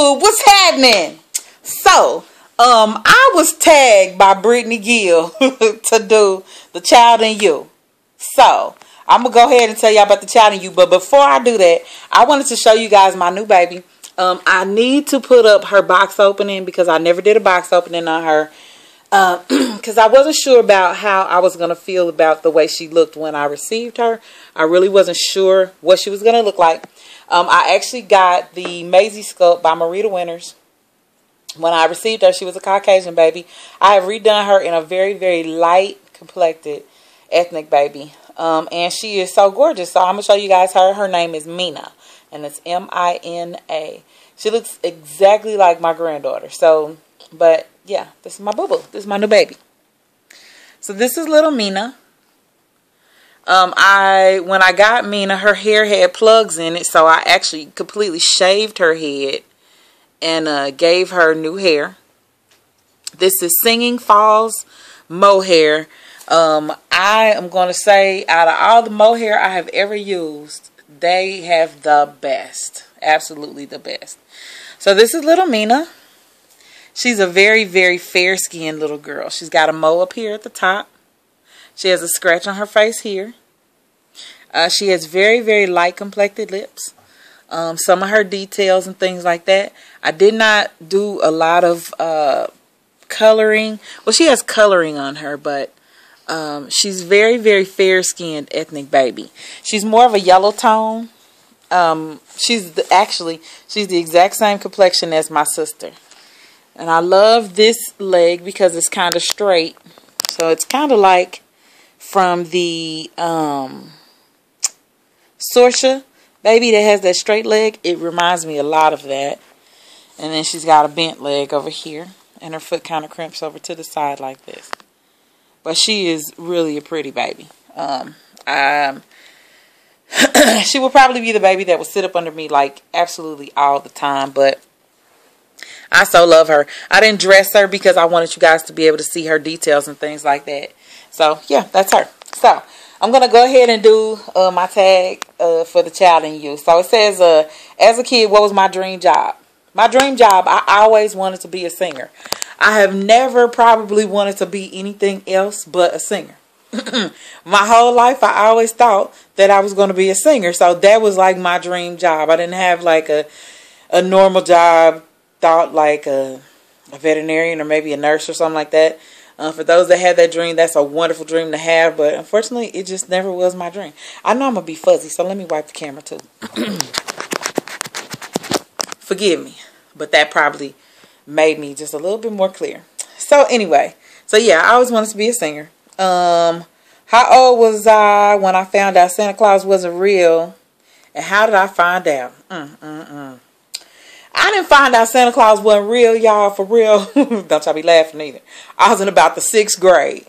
YouTube, what's happening? So, I was tagged by Brittany Gill to do The Child in You. So, I'm going to go ahead and tell y'all about The Child in You. But before I do that, I wanted to show you guys my new baby. I need to put up her box opening because I never did a box opening on her. Because I wasn't sure about how I was going to feel about the way she looked when I received her. I really wasn't sure what she was going to look like. I actually got the Maisie sculpt by Marita Winters. When I received her, she was a Caucasian baby. I have redone her in a very, very light complected ethnic baby. And she is so gorgeous. So I'm going to show you guys her. Her name is Mina. And it's M-I-N-A. She looks exactly like my granddaughter. So, but yeah, this is my boo-boo. This is my new baby. So this is little Mina. When I got Mina, her hair had plugs in it. So I actually completely shaved her head and gave her new hair. This is Singing Falls mohair. I am going to say, out of all the mohair I have ever used, they have the best. Absolutely the best. So this is little Mina. She's a very, very fair-skinned little girl. She's got a mole up here at the top. She has a scratch on her face here. She has very, very light complected lips. Some of her details and things like that. I did not do a lot of coloring. Well, she has coloring on her, but she's very, very fair-skinned ethnic baby. She's more of a yellow tone. She's the exact same complexion as my sister. And I love this leg because it's kind of straight. So it's kind of like from the Sorsha baby that has that straight leg. It reminds me a lot of that. And then she's got a bent leg over here. And her foot kind of crimps over to the side like this. But she is really a pretty baby. She will probably be the baby that will sit up under me like absolutely all the time. But I so love her. I didn't dress her because I wanted you guys to be able to see her details and things like that. So, yeah, that's her. So, I'm going to go ahead and do my tag for The Child in You. So, it says, as a kid, what was my dream job? My dream job, I always wanted to be a singer. I have never probably wanted to be anything else but a singer. My whole life, I always thought that I was going to be a singer. So, that was like my dream job. I didn't have like a normal job. Thought like a veterinarian or maybe a nurse or something like that. For those that have that dream, that's a wonderful dream to have. But unfortunately, it just never was my dream. I know I'm going to be fuzzy, so let me wipe the camera too. Forgive me. But that probably made me just a little bit more clear. So anyway. So yeah, I always wanted to be a singer. How old was I when I found out Santa Claus wasn't real? And how did I find out? I didn't find out Santa Claus wasn't real, y'all, for real. Don't y'all be laughing either. I was in about the 6th grade.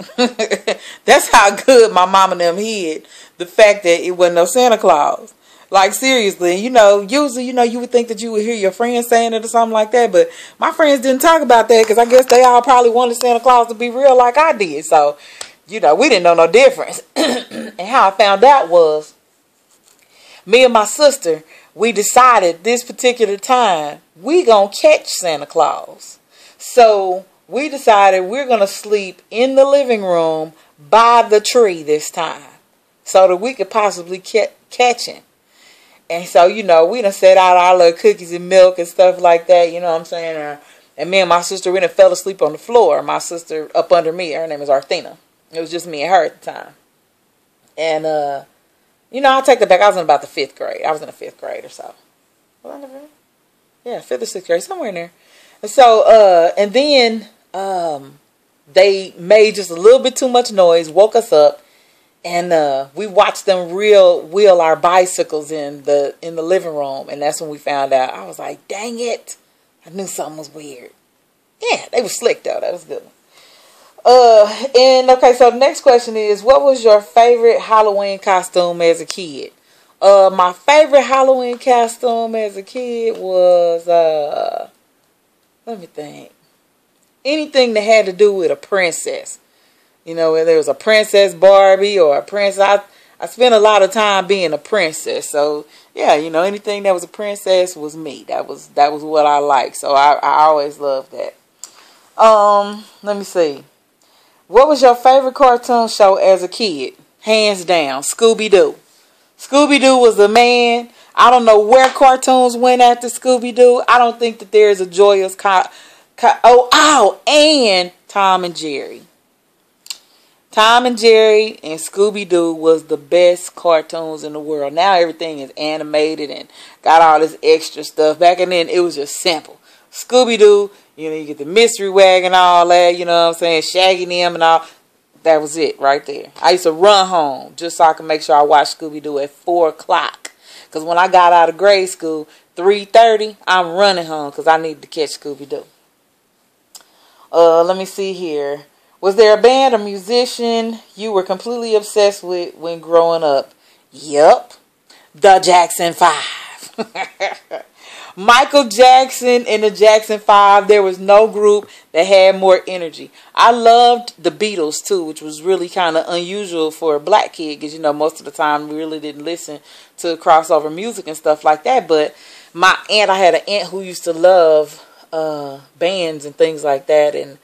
That's how good my mom and them hid the fact that it wasn't no Santa Claus. Like, seriously, usually, you would think that you would hear your friends saying it or something like that. But my friends didn't talk about that because I guess they all probably wanted Santa Claus to be real like I did. So, we didn't know no difference. And how I found out was, me and my sister, we decided this particular time we gonna catch Santa Claus. So we decided we're gonna sleep in the living room by the tree this time, so that we could possibly catch him. And so we done set out our little cookies and milk and stuff like that. You know what I'm saying? And me and my sister, we done fell asleep on the floor. My sister up under me. Her name is Arthena. It was just me and her at the time. And I'll take that back. I was in about the 5th grade. I was in the 5th grade or so. Was I in the 5th? Yeah, 5th or 6th grade, somewhere in there. And so, and then they made just a little bit too much noise, woke us up, and we watched them wheel our bicycles in the living room, and that's when we found out. I was like, dang it. I knew something was weird. Yeah, they were slick, though. That was a good one. Okay, so the next question is, what was your favorite Halloween costume as a kid? My favorite Halloween costume as a kid was, let me think. Anything that had to do with a princess. Whether it was a Princess Barbie or a princess. I spent a lot of time being a princess. So yeah, you know, anything that was a princess was me. That was what I liked. So I always loved that. Let me see. What was your favorite cartoon show as a kid? Hands down, Scooby-Doo. Scooby-Doo was the man. I don't know where cartoons went after Scooby-Doo. I don't think that there is a joyous and Tom and Jerry. Tom and Jerry and Scooby-Doo was the best cartoons in the world. Now everything is animated and got all this extra stuff. Back then it was just simple. Scooby-Doo, you know, you get the mystery wagon and all that, you know what I'm saying, Shaggy and them and all. That was it right there. I used to run home just so I could make sure I watched Scooby-Doo at 4 o'clock. Because when I got out of grade school, 3:30, I'm running home because I needed to catch Scooby-Doo. Let me see here. Was there a band or musician you were completely obsessed with when growing up? Yep. The Jackson 5. Michael Jackson and the Jackson 5. There was no group that had more energy. I loved the Beatles too, which was really kind of unusual for a black kid because, you know, most of the time we really didn't listen to crossover music and stuff like that. But I had an aunt who used to love bands and things like that, and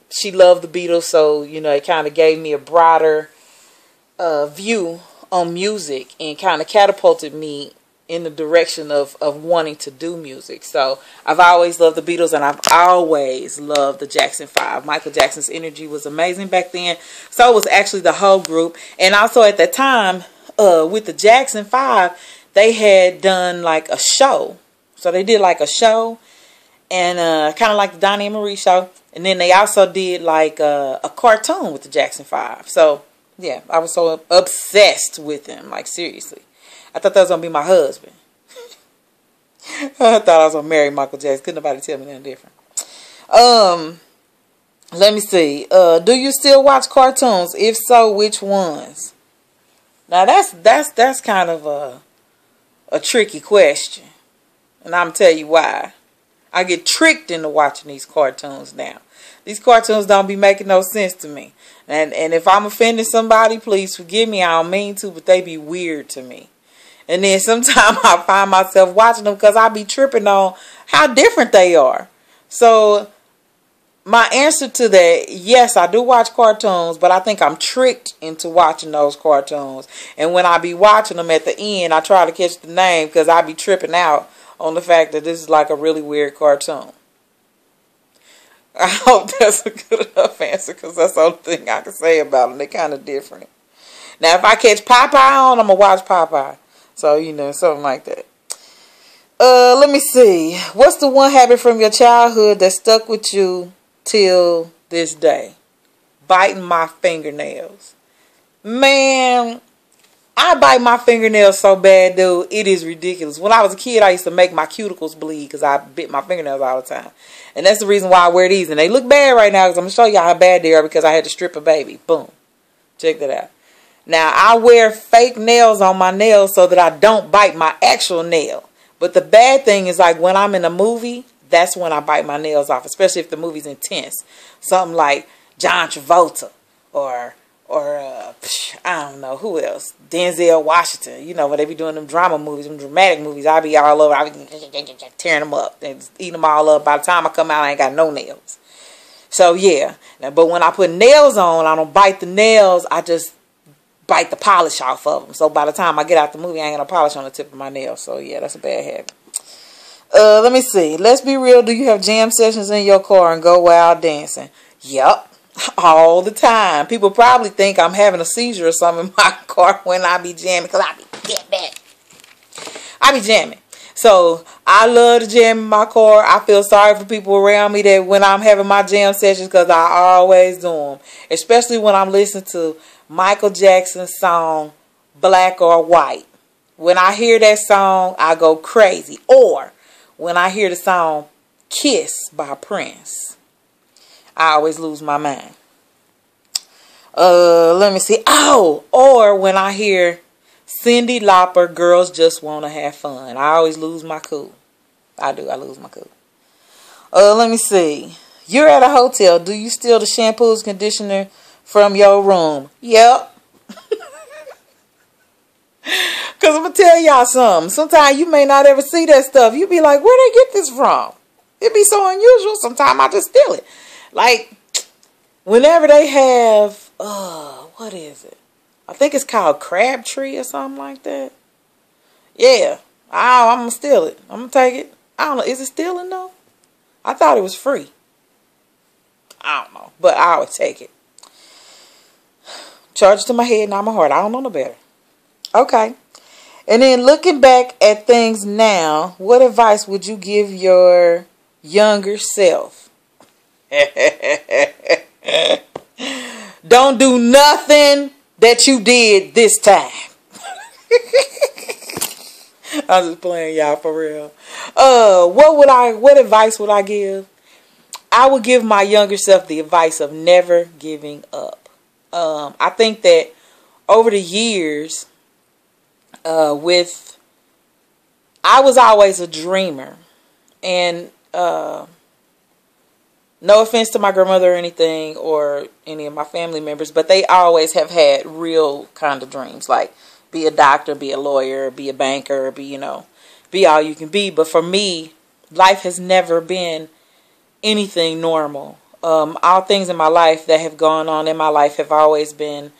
she loved the Beatles, so, you know, it kind of gave me a broader view on music and kind of catapulted me in the direction of wanting to do music. So I've always loved the Beatles, and I've always loved the Jackson 5. Michael Jackson's energy was amazing back then. So it was actually the whole group. And also at that time, with the Jackson 5, they had done like a show. So they did like a show, and kind of like the Donnie and Marie show. And then they also did like a cartoon with the Jackson 5. So yeah, I was so obsessed with them, like seriously. I thought that was going to be my husband. I thought I was going to marry Michael Jackson. Couldn't nobody tell me nothing different. Let me see. Do you still watch cartoons? If so, which ones? Now that's kind of a tricky question. And I'm going to tell you why. I get tricked into watching these cartoons now. These cartoons don't be making no sense to me. And if I'm offending somebody, please forgive me. I don't mean to, but they be weird to me. And then sometimes I find myself watching them because I be tripping on how different they are. So my answer to that, yes, I do watch cartoons, but I think I'm tricked into watching those cartoons. And when I be watching them at the end, I try to catch the name because I be tripping out on the fact that this is like a really weird cartoon. I hope that's a good enough answer because that's the only thing I can say about them. They're kind of different. Now, if I catch Popeye on, I'm going to watch Popeye. So, you know, something like that. Let me see. What's the one habit from your childhood that stuck with you till this day? Biting my fingernails. Man, I bite my fingernails so bad, dude. It is ridiculous. When I was a kid, I used to make my cuticles bleed because I bit my fingernails all the time. And that's the reason why I wear these. And they look bad right now because I'm going to show y'all how bad they are because I had to strip a baby. Boom. Check that out. Now, I wear fake nails on my nails so that I don't bite my actual nail. But the bad thing is, like, when I'm in a movie, that's when I bite my nails off, especially if the movie's intense. Something like John Travolta or I don't know, who else? Denzel Washington. You know, when they be doing them drama movies, them dramatic movies, I be all over. I be tearing them up and eating them all up. By the time I come out, I ain't got no nails. So, yeah. Now, but when I put nails on, I don't bite the nails. I just bite the polish off of them. So by the time I get out the movie, I ain't got no polish on the tip of my nails. So yeah, that's a bad habit. Let me see. Let's be real. Do you have jam sessions in your car and go wild dancing? Yep. All the time. People probably think I'm having a seizure or something in my car when I be jamming because I be jamming. I be jamming. So I love to jam in my car. I feel sorry for people around me that when I'm having my jam sessions because I always do them. Especially when I'm listening to Michael Jackson's song, Black or White. When I hear that song, I go crazy. Or when I hear the song, Kiss by Prince, I always lose my mind. Let me see. Oh, or when I hear Cyndi Lauper, Girls Just Want to Have Fun. I always lose my cool. I do. I lose my cool. Let me see. You're at a hotel. Do you steal the shampoos, conditioner from your room? Yep. Because I'm going to tell y'all something. Sometimes you may not ever see that stuff. You be like, where they get this from? It be so unusual. Sometimes I just steal it. Like, whenever they have, what is it? I think it's called Crabtree or something like that. Yeah. I'm going to steal it. I'm going to take it. I don't know. Is it stealing though? I thought it was free. I don't know. But I would take it. Charge it to my head, not my heart. I don't know no better. Okay. And then looking back at things now, what advice would you give your younger self? Don't do nothing that you did this time. I'm just playing, y'all, for real. What advice would I give? I would give my younger self the advice of never giving up. I think that over the years, I was always a dreamer, and no offense to my grandmother or anything, or any of my family members, but they always have had real kind of dreams, like be a doctor, be a lawyer, be a banker, be all you can be. But for me, life has never been anything normal. All things in my life that have gone on in my life have always been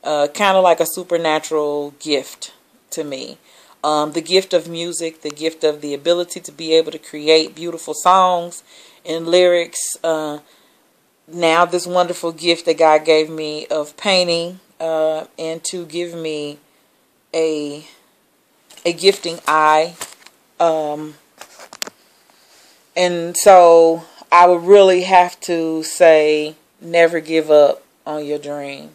kind of like a supernatural gift to me. The gift of music, the gift of the ability to be able to create beautiful songs and lyrics. Now this wonderful gift that God gave me of painting, and to give me a gifting eye. And so I would really have to say, never give up on your dream.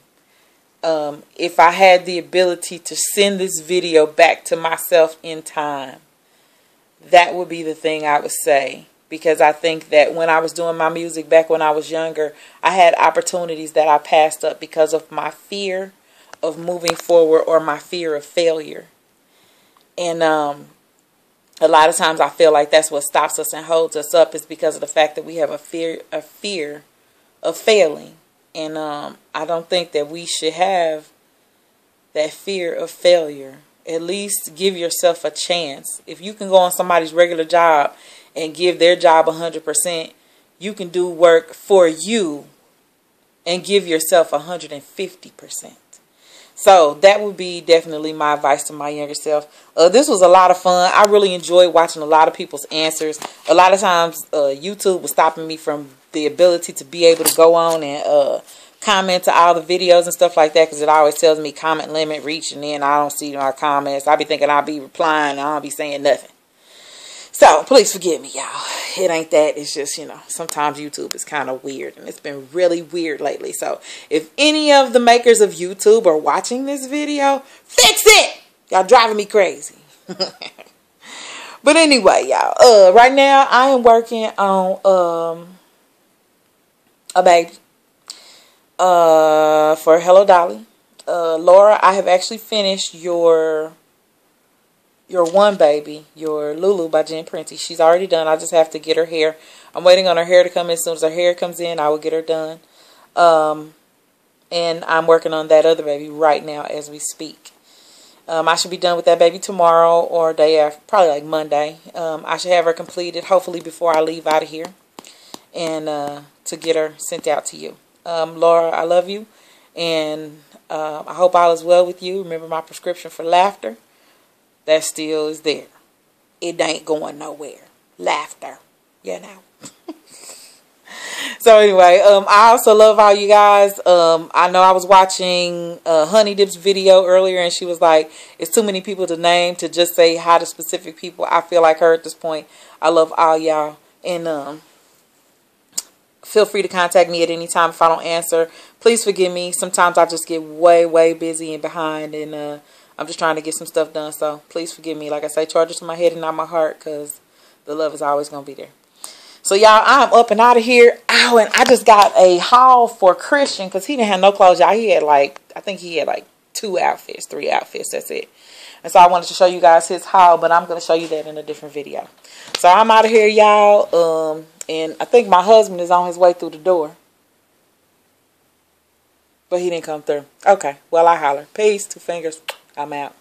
If I had the ability to send this video back to myself in time, that would be the thing I would say. Because I think that when I was doing my music back when I was younger, I had opportunities that I passed up because of my fear of moving forward or my fear of failure. And a lot of times I feel like that's what stops us and holds us up, is because of the fact that we have a fear of failing. And I don't think that we should have that fear of failure. At least give yourself a chance. If you can go on somebody's regular job and give their job 100%, you can do work for you and give yourself 150%. So that would be definitely my advice to my younger self. This was a lot of fun. I really enjoyed watching a lot of people's answers. A lot of times YouTube was stopping me from the ability to be able to go on and comment to all the videos and stuff like that, because it always tells me comment limit reached, and then I don't see my comments. I be thinking I'll be replying and I don't be saying nothing. So please forgive me, y'all. It ain't that. It's just, sometimes YouTube is kind of weird, and it's been really weird lately. So if any of the makers of YouTube are watching this video, fix it. Y'all driving me crazy. But anyway, y'all, right now I am working on a baby for Hello Dolly. Laura, I have actually finished your one baby, your Lulu by Jen Prentice. She's already done. I just have to get her hair. I'm waiting on her hair to come in. As soon as her hair comes in, I will get her done. And I'm working on that other baby right now as we speak. I should be done with that baby tomorrow or day after, probably like Monday. I should have her completed hopefully before I leave out of here, and to get her sent out to you. Laura, I love you, and I hope all is well with you. Remember my prescription for laughter. That still is there. It ain't going nowhere. Laughter. So anyway, I also love all you guys. I know I was watching Honey Dip's video earlier, and she was like, it's too many people to name to just say hi to specific people. I feel like her at this point. I love all y'all. And feel free to contact me at any time if I don't answer. Please forgive me. Sometimes I just get way busy and behind, and I'm just trying to get some stuff done. So please forgive me. Like I say, charge it to my head and not my heart, because the love is always going to be there. So y'all, I'm up and out of here. Oh, and I just got a haul for Christian, because he didn't have no clothes, y'all. He had like, I think he had like 2 outfits, 3 outfits. That's it. And so I wanted to show you guys his haul, but I'm going to show you that in a different video. So I'm out of here, y'all. And I think my husband is on his way through the door, but he didn't come through. Okay. Well, I holler. Peace. 2 fingers. I'm out.